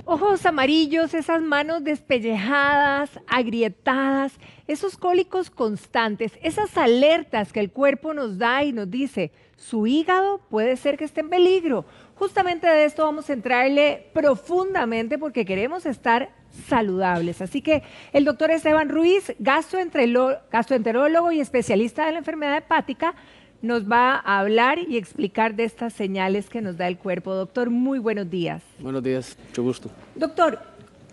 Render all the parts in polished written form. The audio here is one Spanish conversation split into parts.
Ojos amarillos, esas manos despellejadas, agrietadas, esos cólicos constantes, esas alertas que el cuerpo nos da y nos dice, su hígado puede ser que esté en peligro. Justamente de esto vamos a entrarle profundamente porque queremos estar saludables. Así que el doctor Esteban Ruiz, gastroenterólogo y especialista de la enfermedad hepática, nos va a hablar y explicar de estas señales que nos da el cuerpo. Doctor, muy buenos días. Buenos días, mucho gusto. Doctor,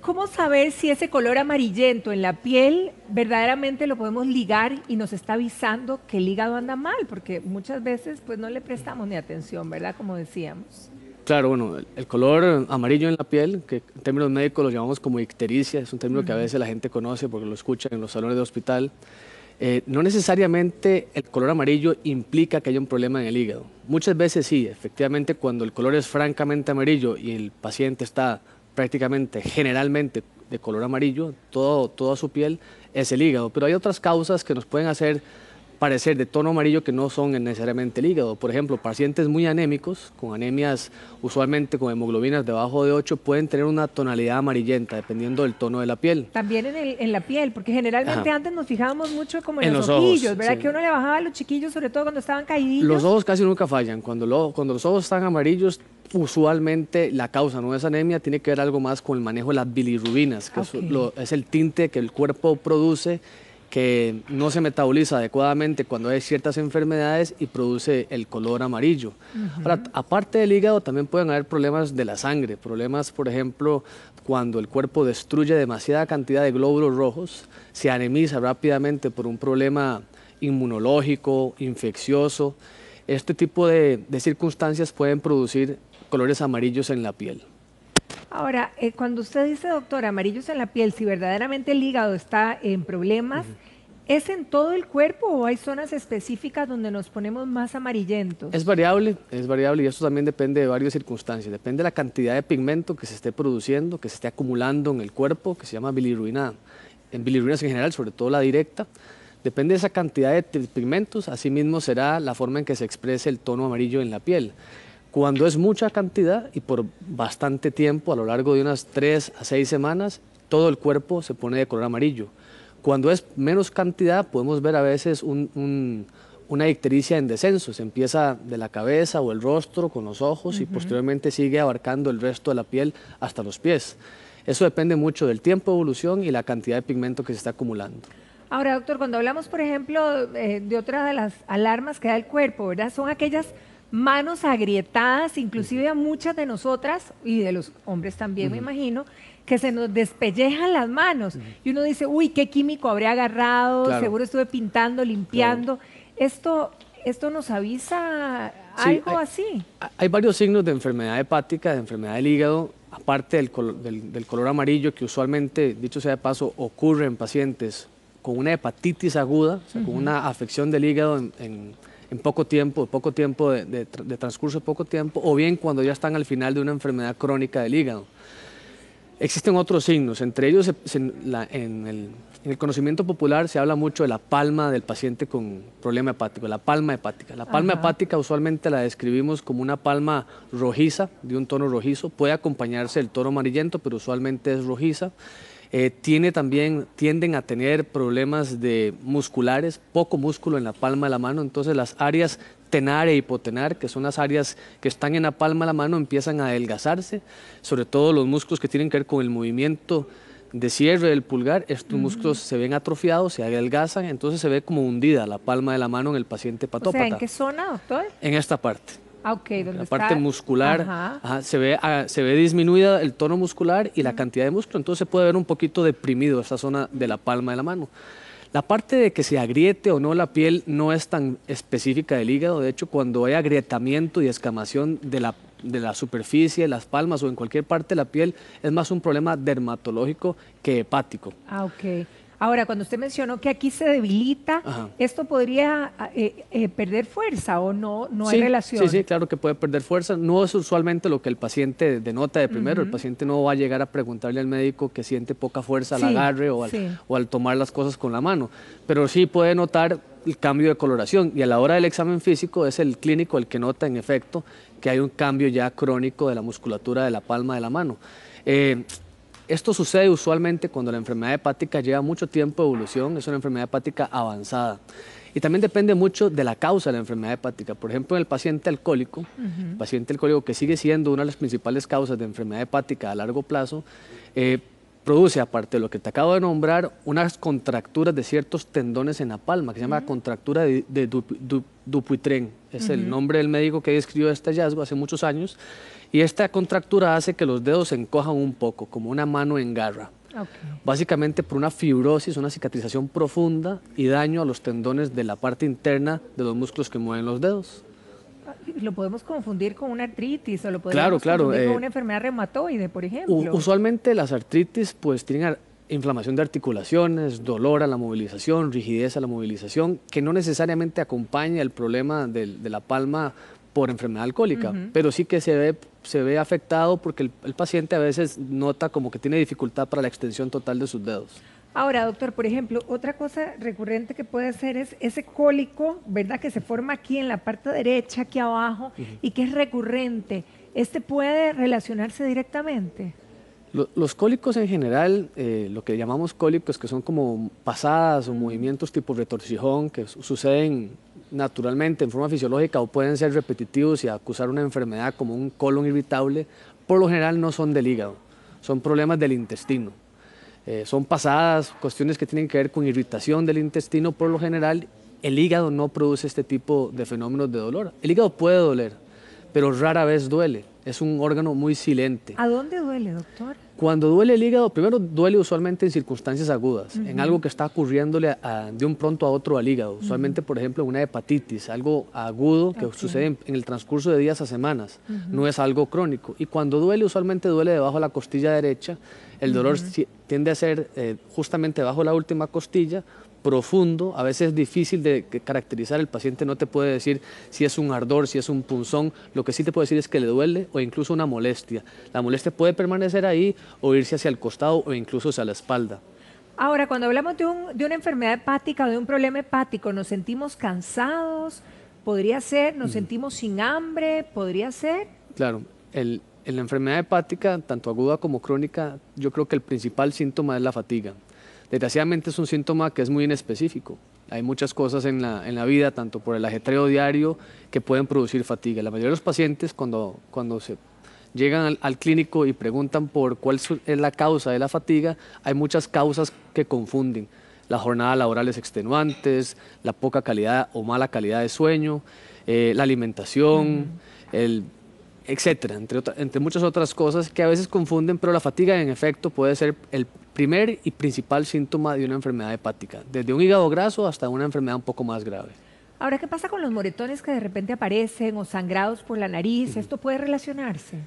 ¿cómo saber si ese color amarillento en la piel verdaderamente lo podemos ligar y nos está avisando que el hígado anda mal? Porque muchas veces pues no le prestamos ni atención, ¿verdad? Como decíamos. Claro, bueno, el color amarillo en la piel, que en términos médicos lo llamamos como ictericia, es un término que a veces la gente conoce porque lo escucha en los salones de hospital. No necesariamente el color amarillo implica que haya un problema en el hígado. Muchas veces sí, efectivamente cuando el color es francamente amarillo y el paciente está prácticamente, generalmente de color amarillo, toda su piel es el hígado. Pero hay otras causas que nos pueden hacer parecer de tono amarillo que no son necesariamente el hígado. Por ejemplo, pacientes muy anémicos, con anemias usualmente con hemoglobinas debajo de 8, pueden tener una tonalidad amarillenta dependiendo del tono de la piel. También en la piel, porque generalmente Ajá. antes nos fijábamos mucho como en los los ojillos, ojos, ¿verdad? sí. Que uno le bajaba a los chiquillos, sobre todo cuando estaban caíditos. Los ojos casi nunca fallan. Cuando los ojos están amarillos, usualmente la causa no es anemia, tiene que ver algo más con el manejo de las bilirrubinas, que es el tinte que el cuerpo produce que no se metaboliza adecuadamente cuando hay ciertas enfermedades y produce el color amarillo. Ahora, aparte del hígado, también pueden haber problemas de la sangre, problemas, por ejemplo, cuando el cuerpo destruye demasiada cantidad de glóbulos rojos, se anemiza rápidamente por un problema inmunológico, infeccioso. Este tipo de circunstancias pueden producir colores amarillos en la piel. Ahora, cuando usted dice, doctor, amarillos en la piel, si verdaderamente el hígado está en problemas, ¿es en todo el cuerpo o hay zonas específicas donde nos ponemos más amarillentos? Es variable y eso también depende de varias circunstancias. Depende de la cantidad de pigmento que se esté produciendo, que se esté acumulando en el cuerpo, que se llama bilirrubina. En bilirrubinas en general, sobre todo la directa. Depende de esa cantidad de pigmentos, asimismo será la forma en que se exprese el tono amarillo en la piel. Cuando es mucha cantidad y por bastante tiempo, a lo largo de unas 3 a 6 semanas, todo el cuerpo se pone de color amarillo. Cuando es menos cantidad, podemos ver a veces una ictericia en descenso. Se empieza de la cabeza o el rostro con los ojos y posteriormente sigue abarcando el resto de la piel hasta los pies. Eso depende mucho del tiempo de evolución y la cantidad de pigmento que se está acumulando. Ahora, doctor, cuando hablamos, por ejemplo, de otra de las alarmas que da el cuerpo, ¿verdad? Son aquellas manos agrietadas, inclusive a muchas de nosotras, y de los hombres también, me imagino, que se nos despellejan las manos. Y uno dice, uy, ¿qué químico habré agarrado? Claro. Seguro estuve pintando, limpiando. Claro. ¿Esto nos avisa Sí, algo así? Hay varios signos de enfermedad hepática, de enfermedad del hígado, aparte del color amarillo que usualmente, dicho sea de paso, ocurre en pacientes con una hepatitis aguda, o sea, con una afección del hígado en poco tiempo de transcurso de poco tiempo, o bien cuando ya están al final de una enfermedad crónica del hígado. Existen otros signos, entre ellos en el conocimiento popular se habla mucho de la palma del paciente con problema hepático, la palma hepática. La palma hepática usualmente la describimos como una palma rojiza, de un tono rojizo, puede acompañarse del tono amarillento, pero usualmente es rojiza. Tienden a tener problemas musculares, poco músculo en la palma de la mano, entonces las áreas tenar e hipotenar, que son las áreas que están en la palma de la mano, empiezan a adelgazarse, sobre todo los músculos que tienen que ver con el movimiento de cierre del pulgar, estos músculos se ven atrofiados, se adelgazan, entonces se ve como hundida la palma de la mano en el paciente hepatópata. O sea, ¿en qué zona, doctor? En esta parte. Ah, ok, ¿dónde La está? parte muscular, se ve disminuida el tono muscular y la cantidad de músculo, entonces se puede ver un poquito deprimido esa zona de la palma de la mano. La parte de que se agriete o no la piel no es tan específica del hígado, de hecho cuando hay agrietamiento y escamación de la superficie, de las palmas o en cualquier parte de la piel, es más un problema dermatológico que hepático. Ah, ok. Ahora, cuando usted mencionó que aquí se debilita, ¿esto podría perder fuerza o no hay relación? Sí, claro que puede perder fuerza. No es usualmente lo que el paciente denota de primero. El paciente no va a llegar a preguntarle al médico que siente poca fuerza al agarre o al tomar las cosas con la mano. Pero sí puede notar el cambio de coloración y a la hora del examen físico es el clínico el que nota en efecto que hay un cambio ya crónico de la musculatura de la palma de la mano. Eh, Esto sucede usualmente cuando la enfermedad hepática lleva mucho tiempo de evolución, es una enfermedad hepática avanzada. Y también depende mucho de la causa de la enfermedad hepática. Por ejemplo, en el paciente alcohólico, el paciente alcohólico que sigue siendo una de las principales causas de enfermedad hepática a largo plazo, produce, aparte de lo que te acabo de nombrar, unas contracturas de ciertos tendones en la palma, que se llama contractura de Dupuytren. Es el nombre del médico que describió este hallazgo hace muchos años. Y esta contractura hace que los dedos se encojan un poco, como una mano en garra. Okay. Básicamente por una fibrosis, una cicatrización profunda y daño a los tendones de la parte interna de los músculos que mueven los dedos. Lo podemos confundir con una artritis o lo podemos confundir con una enfermedad reumatoide, por ejemplo. Usualmente las artritis pues tienen inflamación de articulaciones, dolor a la movilización, rigidez a la movilización, que no necesariamente acompaña el problema de la palma por enfermedad alcohólica, pero sí que se ve afectado porque el paciente a veces nota como que tiene dificultad para la extensión total de sus dedos. Ahora, doctor, por ejemplo, otra cosa recurrente que puede ser es ese cólico, ¿verdad? Que se forma aquí en la parte derecha, aquí abajo, y que es recurrente. ¿Este puede relacionarse directamente? Los cólicos en general, lo que llamamos cólicos, que son como pasadas o movimientos tipo retorcijón, que suceden naturalmente en forma fisiológica o pueden ser repetitivos y acusar una enfermedad como un colon irritable, por lo general no son del hígado, son problemas del intestino. Son pasadas, cuestiones que tienen que ver con irritación del intestino. Por lo general, el hígado no produce este tipo de fenómenos de dolor. El hígado puede doler, pero rara vez duele. Es un órgano muy silente. ¿A dónde duele, doctor? Cuando duele el hígado, primero duele usualmente en circunstancias agudas, en algo que está ocurriéndole de un pronto a otro al hígado. Usualmente, por ejemplo, una hepatitis, algo agudo que sucede en el transcurso de días a semanas. No es algo crónico. Y cuando duele, usualmente duele debajo de la costilla derecha. El dolor tiende a ser justamente debajo de la última costilla, profundo, a veces es difícil de caracterizar. El paciente no te puede decir si es un ardor, si es un punzón. Lo que sí te puede decir es que le duele o incluso una molestia. La molestia puede permanecer ahí o irse hacia el costado o incluso hacia la espalda. Ahora, cuando hablamos de una enfermedad hepática o de un problema hepático, ¿nos sentimos cansados? ¿Podría ser? ¿Nos sentimos sin hambre? ¿Podría ser? Claro, en la enfermedad hepática, tanto aguda como crónica, yo creo que el principal síntoma es la fatiga. Desgraciadamente es un síntoma que es muy inespecífico. Hay muchas cosas en la vida, tanto por el ajetreo diario, que pueden producir fatiga. La mayoría de los pacientes, cuando se llegan al clínico y preguntan por cuál es la causa de la fatiga, hay muchas causas que confunden. Las jornadas laborales extenuantes, la poca calidad o mala calidad de sueño, la alimentación, etcétera, entre muchas otras cosas que a veces confunden, pero la fatiga en efecto puede ser el primer y principal síntoma de una enfermedad hepática, desde un hígado graso hasta una enfermedad un poco más grave. Ahora, ¿qué pasa con los moretones que de repente aparecen o sangrados por la nariz? ¿Esto puede relacionarse?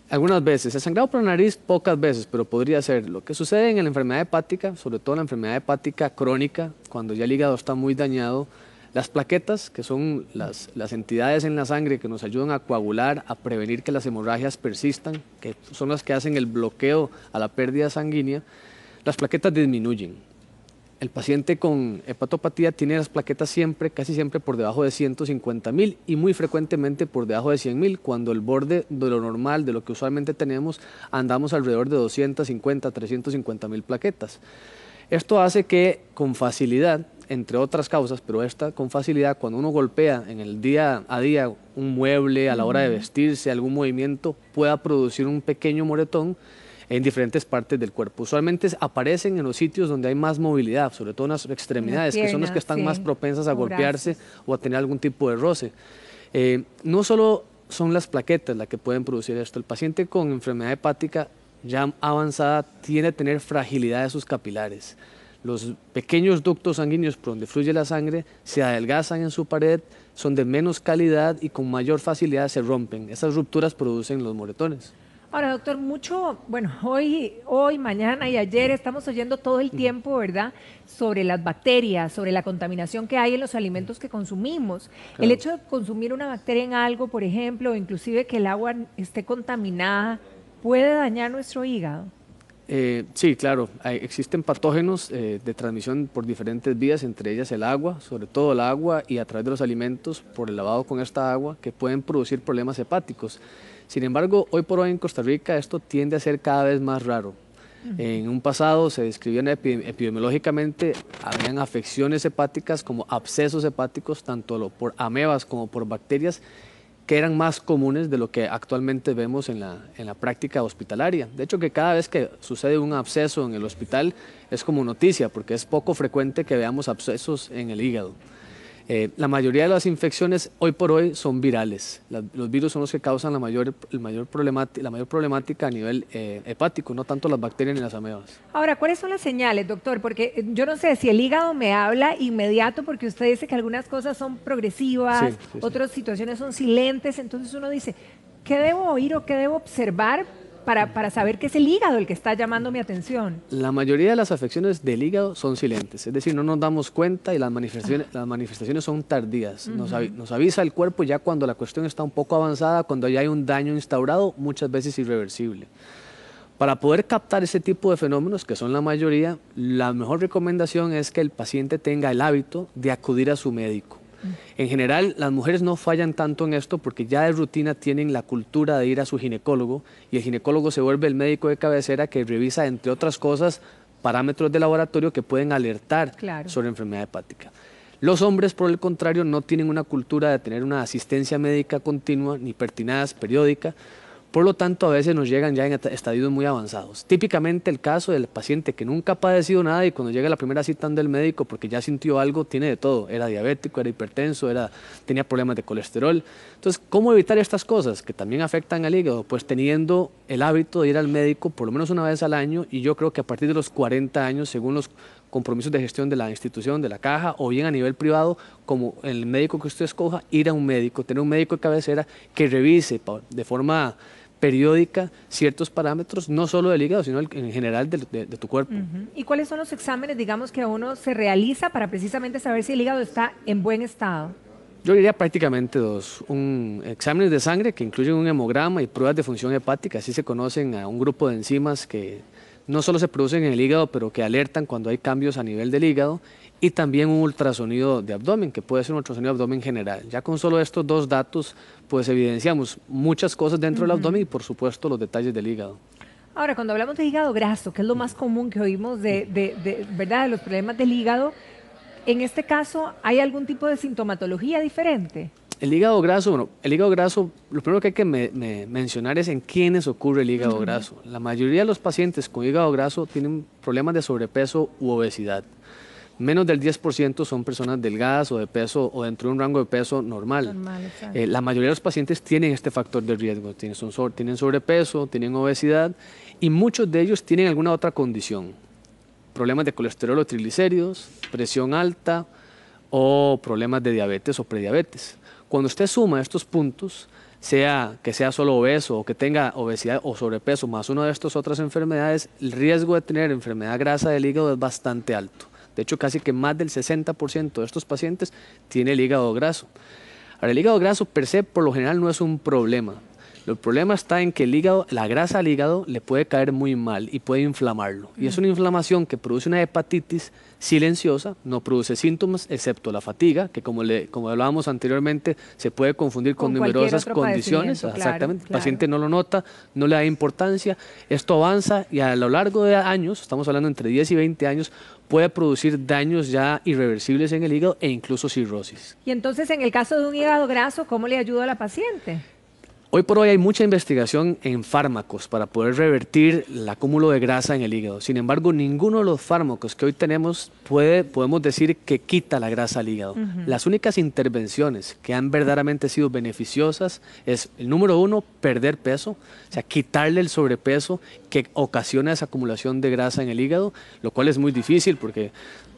Algunas veces, el sangrado por la nariz pocas veces, pero podría ser. Lo que sucede en la enfermedad hepática, sobre todo en la enfermedad hepática crónica, cuando ya el hígado está muy dañado, las plaquetas, que son las entidades en la sangre que nos ayudan a coagular, a prevenir que las hemorragias persistan, que son las que hacen el bloqueo a la pérdida sanguínea, las plaquetas disminuyen. El paciente con hepatopatía tiene las plaquetas siempre, casi siempre por debajo de 150.000 y muy frecuentemente por debajo de 100.000, cuando el borde de lo normal, de lo que usualmente tenemos, andamos alrededor de 250, 350.000 plaquetas. Esto hace que con facilidad, entre otras causas, pero esta con facilidad, cuando uno golpea en el día a día un mueble, a la hora de vestirse, algún movimiento, pueda producir un pequeño moretón en diferentes partes del cuerpo. Usualmente aparecen en los sitios donde hay más movilidad, sobre todo en las extremidades, que son las que están más propensas a golpearse o a tener algún tipo de roce. No solo son las plaquetas las que pueden producir esto. El paciente con enfermedad hepática ya avanzada tiende a tener fragilidad de sus capilares. Los pequeños ductos sanguíneos por donde fluye la sangre se adelgazan en su pared, son de menos calidad y con mayor facilidad se rompen. Esas rupturas producen los moretones. Ahora, doctor, hoy, mañana y ayer estamos oyendo todo el tiempo, ¿verdad?, sobre las bacterias, sobre la contaminación que hay en los alimentos que consumimos. Claro. El hecho de consumir una bacteria en algo, por ejemplo, o inclusive que el agua esté contaminada, ¿puede dañar nuestro hígado? Sí, claro. Existen patógenos de transmisión por diferentes vías, entre ellas el agua, sobre todo el agua y a través de los alimentos por el lavado con esta agua, que pueden producir problemas hepáticos. Sin embargo, hoy por hoy en Costa Rica esto tiende a ser cada vez más raro. En un pasado se describían epidemiológicamente, habían afecciones hepáticas como abscesos hepáticos, tanto por amebas como por bacterias, que eran más comunes de lo que actualmente vemos en la práctica hospitalaria. De hecho, que cada vez que sucede un absceso en el hospital es como noticia, porque es poco frecuente que veamos abscesos en el hígado. La mayoría de las infecciones hoy por hoy son virales. Los virus son los que causan la mayor problemática a nivel hepático, no tanto las bacterias ni las amebas. Ahora, ¿cuáles son las señales, doctor? Porque yo no sé si el hígado me habla inmediato, porque usted dice que algunas cosas son progresivas, otras situaciones son silentes, entonces uno dice, ¿qué debo oír o qué debo observar para saber que es el hígado el que está llamando mi atención? La mayoría de las afecciones del hígado son silentes, es decir, no nos damos cuenta y las manifestaciones son tardías. Nos avisa el cuerpo ya cuando la cuestión está un poco avanzada, cuando ya hay un daño instaurado, muchas veces irreversible. Para poder captar ese tipo de fenómenos, que son la mayoría, la mejor recomendación es que el paciente tenga el hábito de acudir a su médico. En general, las mujeres no fallan tanto en esto porque ya de rutina tienen la cultura de ir a su ginecólogo y el ginecólogo se vuelve el médico de cabecera que revisa, entre otras cosas, parámetros de laboratorio que pueden alertar sobre enfermedad hepática. Los hombres, por el contrario, no tienen una cultura de tener una asistencia médica continua ni pertinaz, periódica. Por lo tanto, a veces nos llegan ya en estadios muy avanzados. Típicamente el caso del paciente que nunca ha padecido nada y cuando llega a la primera cita del médico porque ya sintió algo, tiene de todo. Era diabético, era hipertenso, tenía problemas de colesterol. Entonces, ¿cómo evitar estas cosas que también afectan al hígado? Pues teniendo el hábito de ir al médico por lo menos una vez al año, y yo creo que a partir de los 40 años, según los compromisos de gestión de la institución, de la caja, o bien a nivel privado, como el médico que usted escoja, ir a un médico, tener un médico de cabecera que revise de forma periódica ciertos parámetros, no solo del hígado, sino en general de tu cuerpo. ¿Y cuáles son los exámenes, digamos, que uno se realiza para precisamente saber si el hígado está en buen estado? Yo diría prácticamente dos. Exámenes de sangre que incluyen un hemograma y pruebas de función hepática, así se conocen a un grupo de enzimas que no solo se producen en el hígado, pero que alertan cuando hay cambios a nivel del hígado, y también un ultrasonido de abdomen, que puede ser un ultrasonido de abdomen general. Ya con solo estos dos datos, pues evidenciamos muchas cosas dentro del abdomen y por supuesto los detalles del hígado. Ahora, cuando hablamos de hígado graso, que es lo más común que oímos ¿verdad?, de los problemas del hígado, en este caso, ¿hay algún tipo de sintomatología diferente? El hígado graso, lo primero que hay que mencionar es en quiénes ocurre el hígado graso. La mayoría de los pacientes con hígado graso tienen problemas de sobrepeso u obesidad. Menos del 10% son personas delgadas o de peso o dentro de un rango de peso normal. La mayoría de los pacientes tienen este factor de riesgo, tienen sobrepeso, tienen obesidad y muchos de ellos tienen alguna otra condición. Problemas de colesterol o triglicéridos, presión alta o problemas de diabetes o prediabetes. Cuando usted suma estos puntos, que sea solo obeso o que tenga obesidad o sobrepeso más una de estas otras enfermedades, el riesgo de tener enfermedad grasa del hígado es bastante alto. De hecho, casi que más del 60% de estos pacientes tiene el hígado graso. Ahora, el hígado graso per se, por lo general, no es un problema. El problema está en que la grasa al hígado le puede caer muy mal y puede inflamarlo. Y es una inflamación que produce una hepatitis silenciosa, no produce síntomas, excepto la fatiga, que como hablábamos anteriormente, se puede confundir con numerosas condiciones. Exactamente, el paciente no lo nota, no le da importancia, esto avanza y a lo largo de años, estamos hablando entre 10 y 20 años, puede producir daños ya irreversibles en el hígado e incluso cirrosis. Y entonces, en el caso de un hígado graso, ¿cómo le ayuda a la paciente? Hoy por hoy hay mucha investigación en fármacos para poder revertir el acúmulo de grasa en el hígado. Sin embargo, ninguno de los fármacos que hoy tenemos podemos decir que quita la grasa al hígado. Las únicas intervenciones que han verdaderamente sido beneficiosas es, el número uno, perder peso, o sea, quitarle el sobrepeso que ocasiona esa acumulación de grasa en el hígado, lo cual es muy difícil porque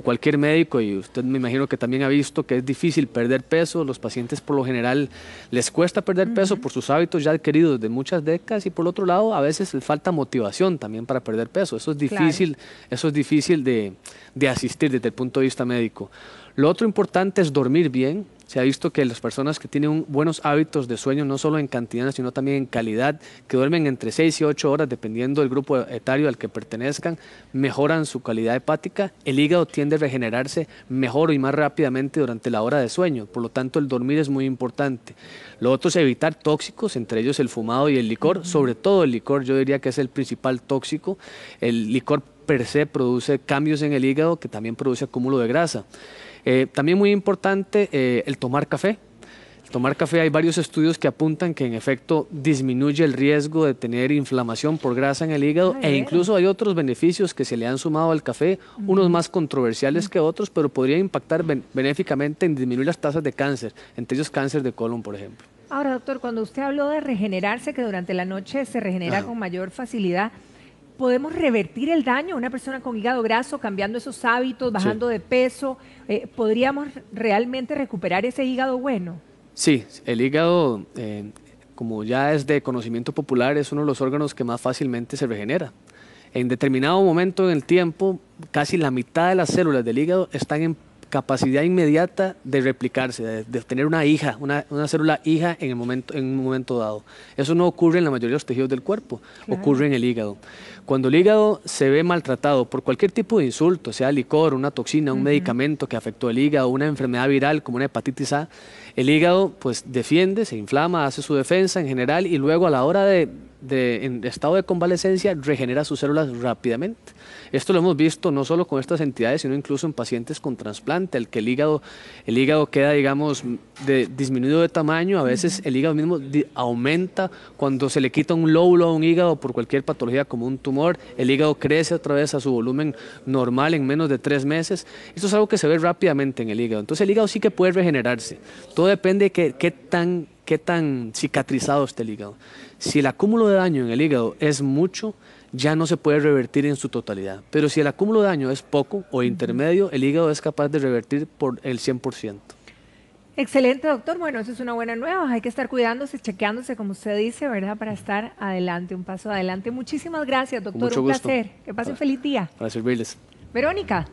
cualquier médico, y usted me imagino que también ha visto que es difícil perder peso, los pacientes por lo general les cuesta perder peso por sus hábitos ya adquiridos de muchas décadas y por otro lado a veces les falta motivación también para perder peso, eso es difícil de asistir desde el punto de vista médico. Lo otro importante es dormir bien, Se ha visto que las personas que tienen buenos hábitos de sueño, no solo en cantidad, sino también en calidad, que duermen entre 6 y 8 horas, dependiendo del grupo etario al que pertenezcan, mejoran su calidad hepática. El hígado tiende a regenerarse mejor y más rápidamente durante la hora de sueño, por lo tanto el dormir es muy importante. Lo otro es evitar tóxicos, entre ellos el fumado y el licor, sobre todo el licor, yo diría que es el principal tóxico. El licor per se produce cambios en el hígado que también produce acúmulo de grasa. También muy importante el tomar café. El tomar café, hay varios estudios que apuntan que en efecto disminuye el riesgo de tener inflamación por grasa en el hígado e incluso hay otros beneficios que se le han sumado al café, unos más controversiales que otros, pero podría impactar benéficamente en disminuir las tasas de cáncer, entre ellos cáncer de colon, por ejemplo. Ahora, doctor, cuando usted habló de regenerarse, que durante la noche se regenera con mayor facilidad, ¿podemos revertir el daño? Una persona con hígado graso, cambiando esos hábitos, bajando de peso, ¿podríamos realmente recuperar ese hígado bueno? Sí, el hígado, como ya es de conocimiento popular, es uno de los órganos que más fácilmente se regenera. En determinado momento en el tiempo, casi la mitad de las células del hígado están en capacidad inmediata de replicarse, de tener una hija, una célula hija en un momento dado. Eso no ocurre en la mayoría de los tejidos del cuerpo, ocurre en el hígado. Cuando el hígado se ve maltratado por cualquier tipo de insulto, sea licor, una toxina, un medicamento que afectó el hígado, una enfermedad viral como una hepatitis A, el hígado pues defiende, se inflama, hace su defensa en general y luego a la hora en estado de convalecencia regenera sus células rápidamente. Esto lo hemos visto no solo con estas entidades, sino incluso en pacientes con trasplante, el que el hígado queda, digamos, disminuido de tamaño, a veces el hígado mismo aumenta cuando se le quita un lóbulo a un hígado por cualquier patología como un tumor, el hígado crece otra vez a su volumen normal en menos de 3 meses. Esto es algo que se ve rápidamente en el hígado. Entonces el hígado sí que puede regenerarse. Todo depende de qué tan cicatrizado esté el hígado. Si el acúmulo de daño en el hígado es mucho, ya no se puede revertir en su totalidad. Pero si el acúmulo de daño es poco o intermedio, el hígado es capaz de revertir por el 100%. Excelente, doctor. Bueno, eso es una buena nueva. Hay que estar cuidándose, chequeándose, como usted dice, ¿verdad? Para estar adelante, un paso adelante. Muchísimas gracias, doctor. Mucho un gusto. placer. Que pase un feliz día. Para servirles. Verónica.